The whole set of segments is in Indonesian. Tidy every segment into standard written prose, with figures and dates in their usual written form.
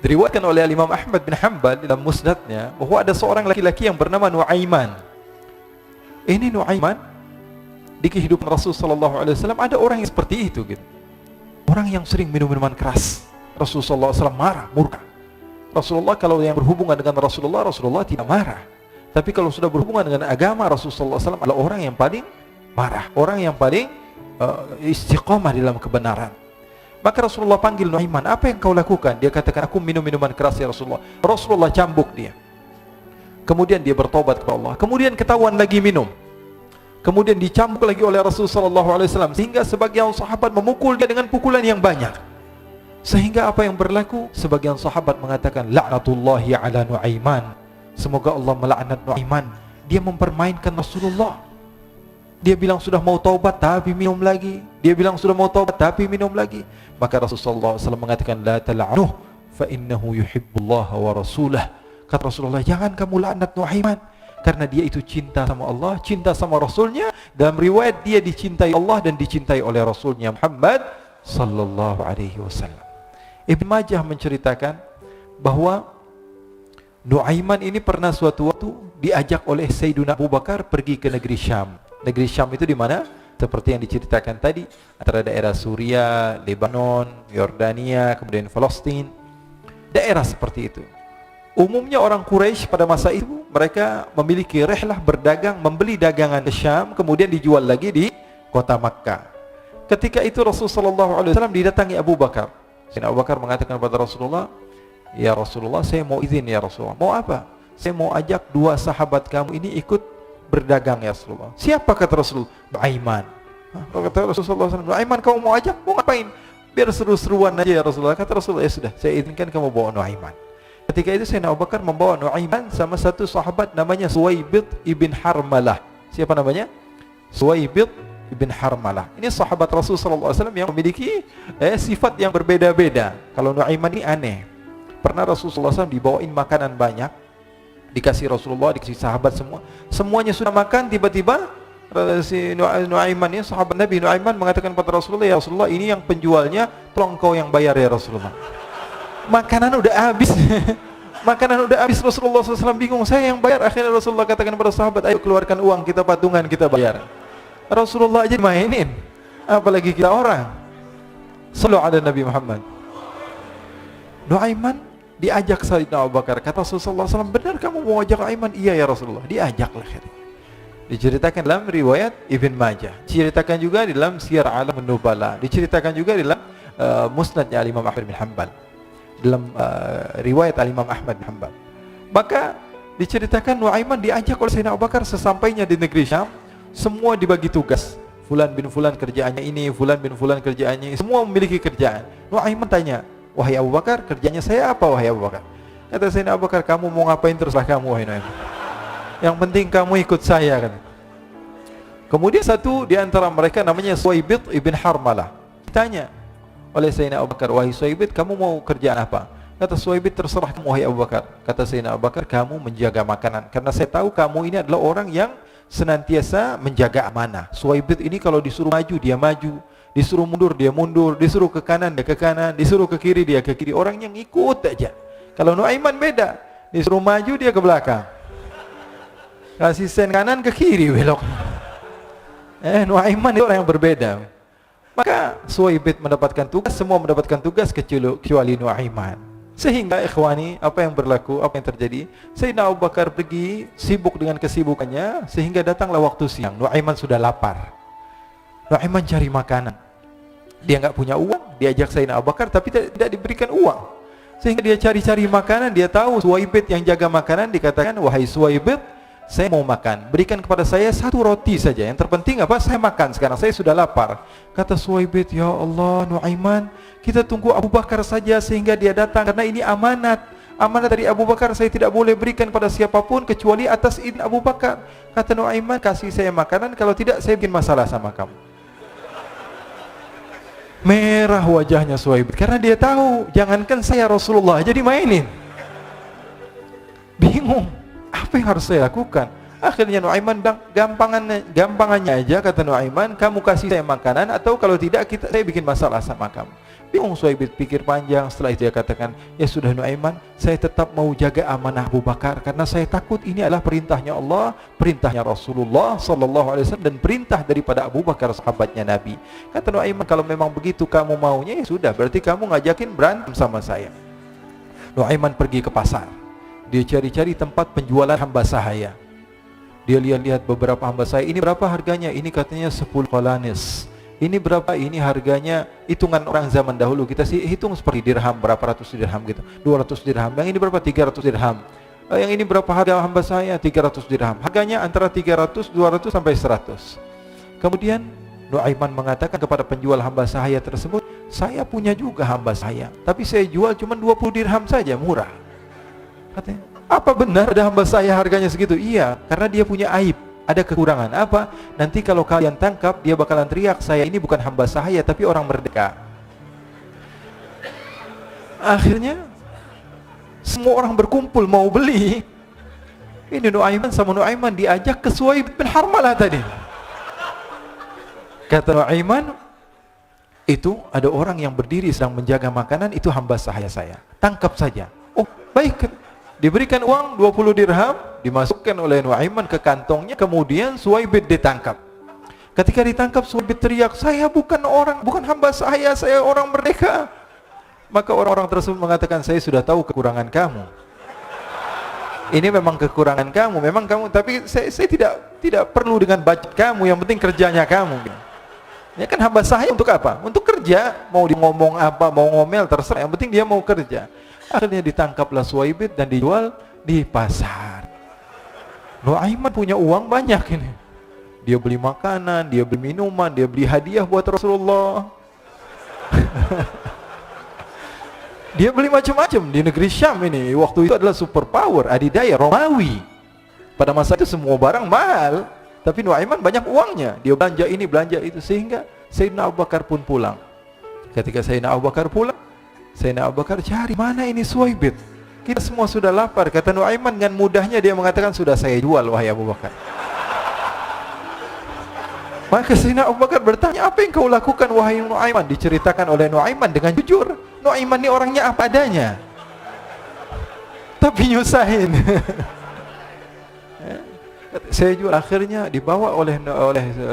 Diriwayatkan oleh Imam Ahmad bin Hanbal dalam musnadnya bahwa ada seorang laki-laki yang bernama Nuaiman. Ini Nuaiman di kehidupan Rasul sallallahu alaihi wasallam ada orang yang seperti itu gitu. Orang yang sering minum minuman keras. Rasulullah SAW marah, murka. Rasulullah kalau yang berhubungan dengan Rasulullah tidak marah. Tapi kalau sudah berhubungan dengan agama, Rasulullah SAW adalah orang yang paling marah, orang yang paling istiqamah dalam kebenaran. Maka Rasulullah panggil Nuaiman, apa yang kau lakukan? Dia katakan, aku minum minuman keras ya Rasulullah. Rasulullah cambuk dia. Kemudian dia bertobat kepada Allah. Kemudian ketahuan lagi minum. Kemudian dicambuk lagi oleh Rasulullah SAW. Sehingga sebagian sahabat memukul dia dengan pukulan yang banyak. Sehingga apa yang berlaku? Sebagian sahabat mengatakan, la'natullahi ala Nuaiman. Semoga Allah melaknat Nuaiman. Dia mempermainkan Rasulullah. Dia bilang sudah mau taubat tapi minum lagi. Dia bilang sudah mau taubat tapi minum lagi. Maka Rasulullah SAW mengatakan, la tal'anuh fa innahu yuhibbullah wa rasulah. Kata Rasulullah, jangan kamu laknat Nuaiman, karena dia itu cinta sama Allah, cinta sama Rasulnya. Dalam riwayat dia dicintai Allah dan dicintai oleh Rasulnya Muhammad sallallahu alaihi wasallam. Ibn Majah menceritakan bahwa Nuaiman ini pernah suatu waktu diajak oleh Sayyidina Abu Bakar pergi ke negeri Syam. Negeri Syam itu di mana? Seperti yang diceritakan tadi, antara daerah Suriah, Lebanon, Yordania, kemudian Palestina. Daerah seperti itu. Umumnya orang Quraisy pada masa itu mereka memiliki rihlah berdagang, membeli dagangan ke Syam, kemudian dijual lagi di kota Makkah. Ketika itu Rasulullah SAW didatangi Abu Bakar. Sayyidina Abu Bakar mengatakan kepada Rasulullah, ya Rasulullah, saya mau izin ya Rasulullah. Mau apa? Saya mau ajak dua sahabat kamu ini ikut berdagang ya Rasulullah. Siapa kata Rasulullah? Nuaiman. Kata Rasulullah SAW, Nuaiman kamu mau ajak? Mau ngapain? Biar seru-seruan aja ya Rasulullah. Kata Rasulullah, ya sudah, saya izinkan kamu bawa Nuaiman. Ketika itu Sayyidina Abu Bakar membawa Nuaiman sama satu sahabat namanya Suwaibid ibn Harmalah. Siapa namanya? Suwaibid ibn Harmalah. Ini sahabat Rasulullah SAW yang memiliki sifat yang berbeda-beda. Kalau Nuaiman ini aneh. Pernah Rasulullah SAW dibawain makanan banyak, dikasih Rasulullah, dikasih sahabat semua. Semuanya sudah makan, tiba-tiba si Nuaiman ini, sahabat Nabi Nuaiman mengatakan kepada Rasulullah, ya Rasulullah, ini yang penjualnya, tolong kau yang bayar ya Rasulullah. Makanan udah habis. Makanan udah habis, Rasulullah SAW bingung, saya yang bayar. Akhirnya Rasulullah katakan kepada sahabat, ayo keluarkan uang, kita patungan, kita bayar. Rasulullah aja mainin, apalagi kita orang. Sallallahu ala Nabi Muhammad. Nuaiman diajak Sayyidina Abu Bakar. Kata Rasulullah SAW, benar kamu mau ajak Nuaiman? Iya ya Rasulullah. Diajaklah. Diceritakan dalam riwayat Ibn Majah, diceritakan juga di dalam Siyar A'lam An-Nubala, diceritakan juga di dalam musnadnya Imam Ahmad bin Hanbal, dalam riwayat Imam Ahmad bin Hanbal. Maka diceritakan Nuaiman diajak oleh Sayyidina Abu Bakar. Sesampainya di negeri Syam, semua dibagi tugas. Fulan bin Fulan kerjaannya ini, Fulan bin Fulan kerjaannya ini. Semua memiliki kerjaan. Nuaiman tanya, wahai Abu Bakar, kerjanya saya apa wahai Abu Bakar? Kata Sayyidina Abu Bakar, kamu mau ngapain teruslah kamu wahai Nuaiman. Yang penting kamu ikut saya kan. Kemudian satu di antara mereka namanya Suwaibid ibn Harmalah. Ditanya oleh Sayyidina Abu Bakar, wahai Suwaibid, kamu mau kerjaan apa? Kata Suwaibid, terserah kamu wahai Abu Bakar. Kata Sayyidina Abu Bakar, kamu menjaga makanan, karena saya tahu kamu ini adalah orang yang senantiasa menjaga amanah. Suwaibid ini kalau disuruh maju dia maju, disuruh mundur dia mundur, disuruh ke kanan dia ke kanan, disuruh ke kiri dia ke kiri. Orang yang ikut aja. Kalau Nuaiman beda, disuruh maju dia ke belakang, kasih sen kanan ke kiri belok. Nuaiman itu orang yang berbeda. Maka Suwaibid mendapatkan tugas, semua mendapatkan tugas kecuali Nuaiman. Sehingga ikhwani, apa yang berlaku, apa yang terjadi? Sayyidina Abu Bakar pergi sibuk dengan kesibukannya, sehingga datanglah waktu siang. Nuaiman sudah lapar. Nuaiman cari makanan. Dia nggak punya uang, diajak Sayyidina Abu Bakar tapi tidak diberikan uang. Sehingga dia cari-cari makanan, dia tahu Suwaibid yang jaga makanan, dikatakan, wahai Suwaibid, saya mau makan, berikan kepada saya satu roti saja. Yang terpenting apa? Saya makan sekarang, saya sudah lapar. Kata Suwaibid, ya Allah Nuaiman, kita tunggu Abu Bakar saja sehingga dia datang, karena ini amanat. Amanat dari Abu Bakar, saya tidak boleh berikan pada siapapun kecuali atas izin Abu Bakar. Kata Nuaiman, kasih saya makanan, kalau tidak saya bikin masalah sama kamu. Merah wajahnya Suwaibid, karena dia tahu, jangankan saya Rasulullah jadi mainin. Bingung, apa yang harus saya lakukan? Akhirnya Nuaiman bilang, gampangannya aja, kata Nuaiman, kamu kasih saya makanan, atau kalau tidak saya bikin masalah sama kamu. Bingung Suhaib, pikir panjang. Setelah itu dia katakan, ya sudah Nuaiman, saya tetap mau jaga amanah Abu Bakar karena saya takut ini adalah perintahnya Allah, perintahnya Rasulullah sallallahu alaihi wasallam, dan perintah daripada Abu Bakar sahabatnya Nabi. Kata Nuaiman, kalau memang begitu kamu maunya, ya sudah, berarti kamu ngajakin berantem sama saya. Nuaiman pergi ke pasar. Dia cari-cari tempat penjualan hamba sahaya. Dia lihat-lihat beberapa hamba sahaya. Ini berapa harganya? Ini katanya 10 qalanis. Ini berapa? Ini harganya, hitungan orang zaman dahulu kita sih hitung seperti dirham, berapa ratus dirham gitu, 200 dirham. Yang ini berapa? 300 dirham. Yang ini berapa harga hamba saya? 300 dirham. Harganya antara 300, 200 sampai 100. Kemudian Nuaiman mengatakan kepada penjual hamba sahaya tersebut, saya punya juga hamba saya, tapi saya jual cuma 20 dirham saja, murah. Katanya, apa benar ada hamba saya harganya segitu? Iya, karena dia punya aib, ada kekurangan. Apa? Nanti kalau kalian tangkap, dia bakalan teriak, saya ini bukan hamba sahaya tapi orang merdeka. Akhirnya semua orang berkumpul mau beli. Ini Nuaiman sama Nuaiman diajak ke Suhaib bin Harmalah tadi. Kata Nuaiman, itu ada orang yang berdiri sedang menjaga makanan, itu hamba sahaya saya, tangkap saja. Oh baik. Diberikan uang 20 dirham, dimasukkan oleh Nuaiman ke kantongnya, kemudian Suhaib ditangkap. Ketika ditangkap, Suhaib teriak, saya bukan hamba saya orang merdeka. Maka orang-orang tersebut mengatakan, saya sudah tahu kekurangan kamu. Ini memang kekurangan kamu, memang kamu, tapi saya tidak perlu dengan budget kamu, yang penting kerjanya kamu. Ya kan hamba sahaya untuk apa? Untuk kerja, mau dia ngomong apa, mau ngomel terserah, yang penting dia mau kerja. Akhirnya ditangkaplah Suhaib dan dijual di pasar. Nuaiman punya uang banyak ini. Dia beli makanan, dia beli minuman, dia beli hadiah buat Rasulullah. Dia beli macam-macam di negeri Syam ini. Waktu itu adalah superpower, adidaya Romawi. Pada masa itu semua barang mahal, tapi Nuaiman banyak uangnya. Dia belanja ini, belanja itu, sehingga Sayyidina Abu Bakar pun pulang. Ketika Sayyidina Abu Bakar pulang, Sayyidina Abu Bakar cari, mana ini Suhaib? Kita semua sudah lapar. Kata Nuaiman dengan mudahnya dia mengatakan, sudah saya jual wahai Abu Bakar. Maka Sayyidina Abu Bakar bertanya, apa yang kau lakukan wahai Nuaiman? Diceritakan oleh Nuaiman dengan jujur. Nuaiman ini orangnya apa adanya, tapi nyusahin. Saya jual. Akhirnya dibawa oleh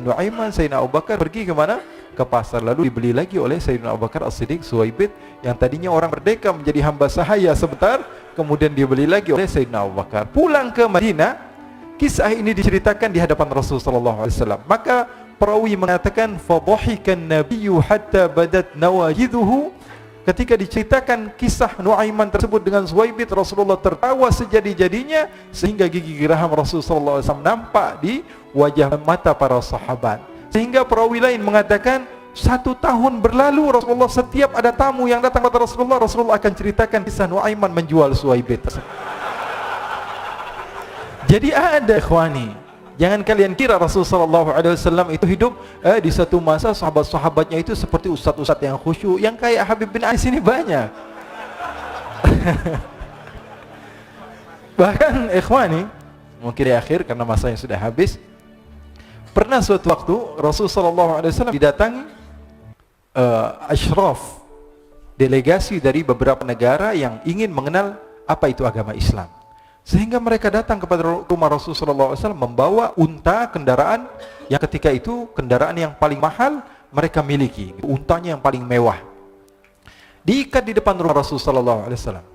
Nuaiman, Sayyidina Abu Bakar pergi ke mana? Ke pasar, lalu dibeli lagi oleh Sayyidina Abu Bakar As-Siddiq. Suhaib yang tadinya orang merdeka menjadi hamba sahaya sebentar, kemudian dibeli lagi oleh Sayyidina Abu Bakar. Pulang ke Madinah, kisah ini diceritakan di hadapan Rasul sallallahu alaihi wasallam. Maka perawi mengatakan, fadhahikan nabiyyu hatta badat nawajiduhu. Ketika diceritakan kisah Nuaiman tersebut dengan Suhaib, Rasulullah tertawa sejadi-jadinya sehingga gigi geraham Rasul sallallahu alaihi wasallam nampak di wajah mata para sahabat. Sehingga perawi lain mengatakan, 1 tahun berlalu Rasulullah, setiap ada tamu yang datang kepada Rasulullah, Rasulullah akan ceritakan kisah Nuaiman menjual Suhaib. Jadi ada ikhwani, jangan kalian kira Rasul sallallahu alaihi wasallam itu hidup di satu masa sahabat-sahabatnya itu seperti ustaz-ustaz yang khusyuk, yang kayak Habib bin Ais ini banyak. Bahkan ikhwani, mungkin di akhir karena masanya sudah habis, pernah suatu waktu Rasul sallallahu alaihi wasallam didatangi asyraf, delegasi dari beberapa negara yang ingin mengenal apa itu agama Islam. Sehingga mereka datang kepada rumah Rasul sallallahu alaihi wasallam membawa unta, kendaraan yang ketika itu kendaraan yang paling mahal mereka miliki, untanya yang paling mewah. Diikat di depan rumah Rasul sallallahu alaihi wasallam.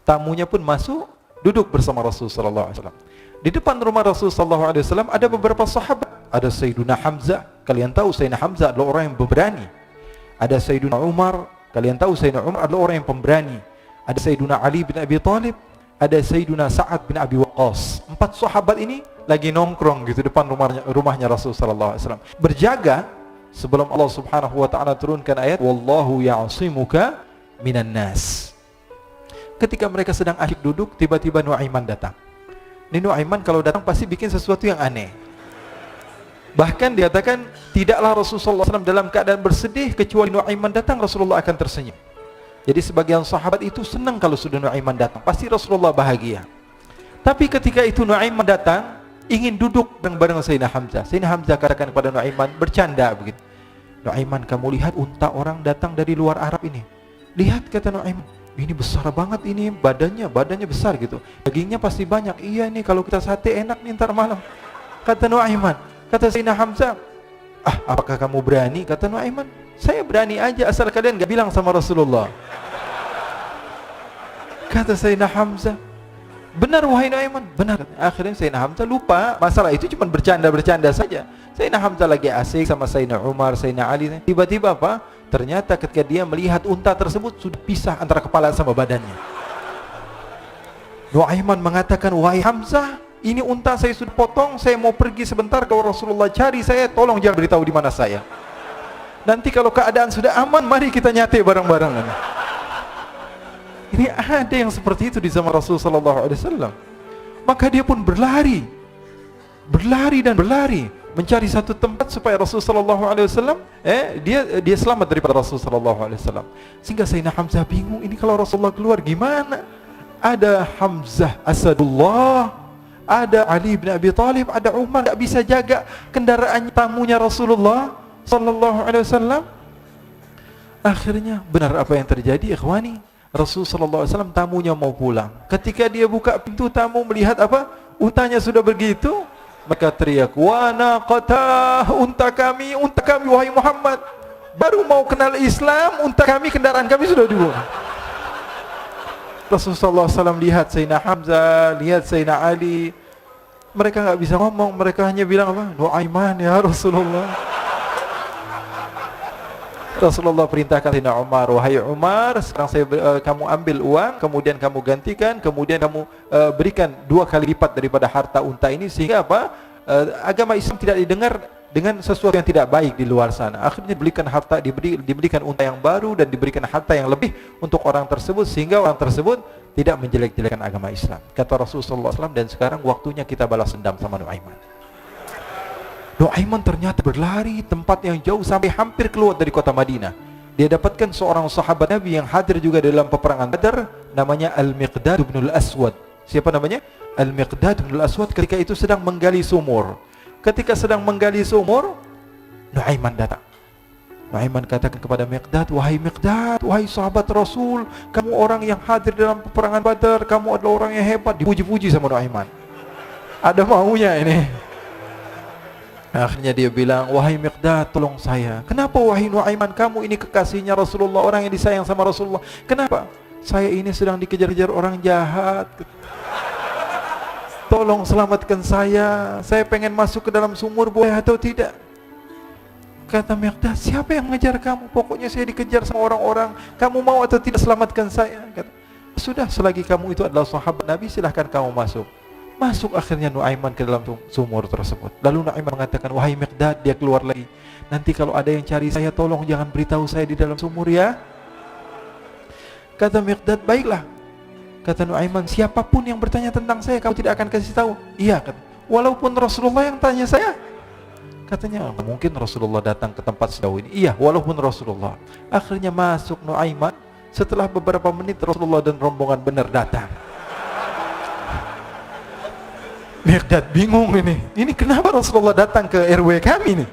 Tamunya pun masuk, duduk bersama Rasul sallallahu alaihi wasallam. Di depan rumah Rasul sallallahu alaihi wasallam ada beberapa sahabat. Ada Sayyiduna Hamzah, kalian tahu Sayyidina Hamzah adalah orang yang pemberani. Ada Sayyiduna Umar, kalian tahu Sayyidina Umar adalah orang yang pemberani. Ada Sayyiduna Ali bin Abi Thalib, ada Sayyiduna Sa'ad bin Abi Waqqas. 4 sahabat ini lagi nongkrong gitu depan rumahnya Rasul sallallahu alaihi wasallam, berjaga sebelum Allah Subhanahu wa taala turunkan ayat wallahu ya'simuka minan nas. Ketika mereka sedang asyik duduk, tiba-tiba Nuaiman datang. Ini Nuaiman kalau datang pasti bikin sesuatu yang aneh. Bahkan dikatakan tidaklah Rasulullah SAW dalam keadaan bersedih, kecuali Nuaiman datang Rasulullah akan tersenyum. Jadi sebagian sahabat itu senang kalau sudah Nuaiman datang, pasti Rasulullah bahagia. Tapi ketika itu Nuaiman datang, ingin duduk bareng-bareng Sayyidina Hamzah. Sayyidina Hamzah katakan kepada Nuaiman, bercanda begitu. Nuaiman, kamu lihat unta orang datang dari luar Arab ini. Lihat, kata Nuaiman, ini besar banget ini, badannya besar gitu. Dagingnya pasti banyak. Iya nih, kalau kita sate enak nih ntar malam. Kata Nuaiman. Kata Sayyidina Hamzah, apakah kamu berani? Kata Nuaiman, saya berani aja asal kalian gak bilang sama Rasulullah. Kata Sayyidina Hamzah, benar wahai Nuaiman, benar. Akhirnya Sayyidina Hamzah lupa masalah itu, cuma bercanda-bercanda saja. Sayyidina Hamzah lagi asik sama Sayyidina Umar, Sayyidina Ali. Tiba-tiba apa? Ternyata ketika dia melihat unta tersebut sudah pisah antara kepala sama badannya. Nuaiman mengatakan, wahai Hamzah, ini unta saya sudah potong, saya mau pergi sebentar, kalau Rasulullah cari saya, tolong jangan beritahu di mana saya. Nanti kalau keadaan sudah aman, mari kita nyate bareng-bareng. Ini ada yang seperti itu di zaman Rasulullah SAW. Maka dia pun berlari dan berlari mencari satu tempat supaya Rasulullah SAW dia selamat daripada Rasulullah SAW. Sehingga Sayyidina Hamzah bingung, ini kalau Rasulullah keluar gimana? Ada Hamzah Asadullah, ada Ali bin Abi Thalib, ada Umar, gak bisa jaga kendaraan tamunya Rasulullah SAW. Akhirnya benar apa yang terjadi, ikhwani. Rasulullah SAW tamunya mau pulang. Ketika dia buka pintu tamu melihat apa? Untanya sudah begitu. Maka teriak, wa naqatah, unta kami wahai Muhammad. Baru mau kenal Islam, unta kami, kendaraan kami sudah dibuang. Rasulullah SAW lihat Sayyidina Hamzah, lihat Sayyidina Ali. Mereka gak bisa ngomong, mereka hanya bilang apa? Nuaiman ya Rasulullah. Rasulullah perintahkan Sayyidina Umar, wahai Umar, sekarang kamu ambil uang, kemudian kamu gantikan, kemudian kamu berikan 2 kali lipat daripada harta unta ini, sehingga apa? Agama Islam tidak didengar dengan sesuatu yang tidak baik di luar sana. Akhirnya diberikan harta, diberikan unta yang baru dan diberikan harta yang lebih untuk orang tersebut, sehingga orang tersebut tidak menjelek-jelekan agama Islam. Kata Rasulullah SAW, dan sekarang waktunya kita balas dendam sama Nuaiman. Nuaiman ternyata berlari tempat yang jauh sampai hampir keluar dari kota Madinah. Dia dapatkan seorang sahabat Nabi yang hadir juga dalam peperangan Badar, namanya Al-Miqdad bin Al-Aswad. Siapa namanya? Al-Miqdad bin Al-Aswad ketika itu sedang menggali sumur. Ketika sedang menggali sumur, Nuaiman datang. Nuaiman katakan kepada Miqdad, wahai Miqdad, wahai sahabat Rasul, kamu orang yang hadir dalam peperangan Badar, kamu adalah orang yang hebat. Dipuji-puji sama Nuaiman. Ada maunya ini. Akhirnya dia bilang, wahai Miqdad, tolong saya. Kenapa wahai Nuaiman, kamu ini kekasihnya Rasulullah, orang yang disayang sama Rasulullah. Kenapa? Saya ini sedang dikejar-kejar orang jahat. Tolong selamatkan saya. Saya pengen masuk ke dalam sumur, boleh atau tidak? Kata Miqdad, siapa yang mengejar kamu? Pokoknya saya dikejar sama orang-orang. Kamu mau atau tidak selamatkan saya? Kata, sudah, selagi kamu itu adalah sahabat Nabi, silahkan kamu masuk. Masuk akhirnya Nuaiman ke dalam sumur tersebut. Lalu Nuaiman mengatakan, wahai Miqdad, dia keluar lagi. Nanti kalau ada yang cari saya, tolong jangan beritahu saya di dalam sumur ya. Kata Miqdad, baiklah. Kata Nuaiman, siapapun yang bertanya tentang saya, kamu tidak akan kasih tahu. Iya, kata. Walaupun Rasulullah yang tanya saya. Katanya, mungkin Rasulullah datang ke tempat sejauh ini. Iya, walaupun Rasulullah. Akhirnya masuk Nuaiman. Setelah beberapa menit, Rasulullah dan rombongan benar datang. Miqdad bingung ini. Ini kenapa Rasulullah datang ke RW kami nih?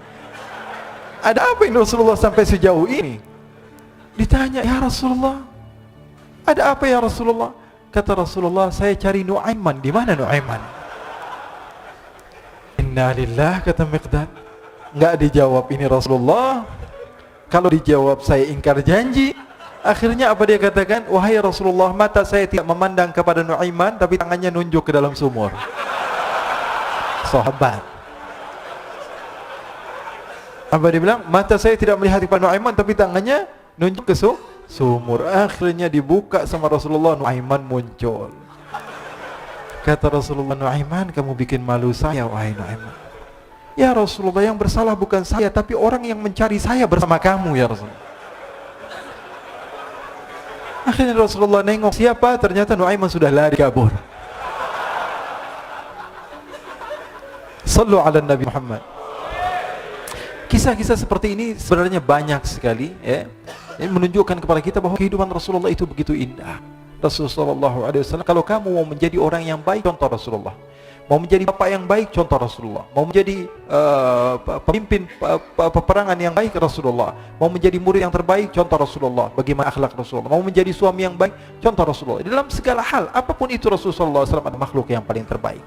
Ada apa ini Rasulullah sampai sejauh ini? Ditanya, ya Rasulullah, ada apa ya Rasulullah? Kata Rasulullah, saya cari Nuaiman. Di mana Nuaiman? Innalillah, kata Miqdad. Enggak dijawab ini Rasulullah. Kalau dijawab saya ingkar janji. Akhirnya apa dia katakan? Wahai Rasulullah, mata saya tidak memandang kepada Nuaiman, tapi tangannya nunjuk ke dalam sumur. Sahabat. Apa dia bilang? Mata saya tidak melihat kepada Nuaiman, tapi tangannya nunjuk ke sumur. Akhirnya dibuka sama Rasulullah, Nuaiman muncul. Kata Rasulullah, Nuaiman, kamu bikin malu saya, wahai Nuaiman. Ya Rasulullah, yang bersalah bukan saya, tapi orang yang mencari saya bersama kamu ya Rasulullah. Akhirnya Rasulullah nengok, siapa? Ternyata Nuaiman sudah lari kabur. Sallu ala Nabi Muhammad. Kisah-kisah seperti ini sebenarnya banyak sekali ya. Ini menunjukkan kepada kita bahwa kehidupan Rasulullah itu begitu indah. Rasulullah SAW, kalau kamu mau menjadi orang yang baik, contoh Rasulullah. Mau menjadi bapak yang baik, contoh Rasulullah. Mau menjadi pemimpin peperangan yang baik, Rasulullah. Mau menjadi murid yang terbaik, contoh Rasulullah. Bagaimana akhlak Rasulullah. Mau menjadi suami yang baik, contoh Rasulullah. Dalam segala hal, apapun itu Rasulullah SAW adalah makhluk yang paling terbaik.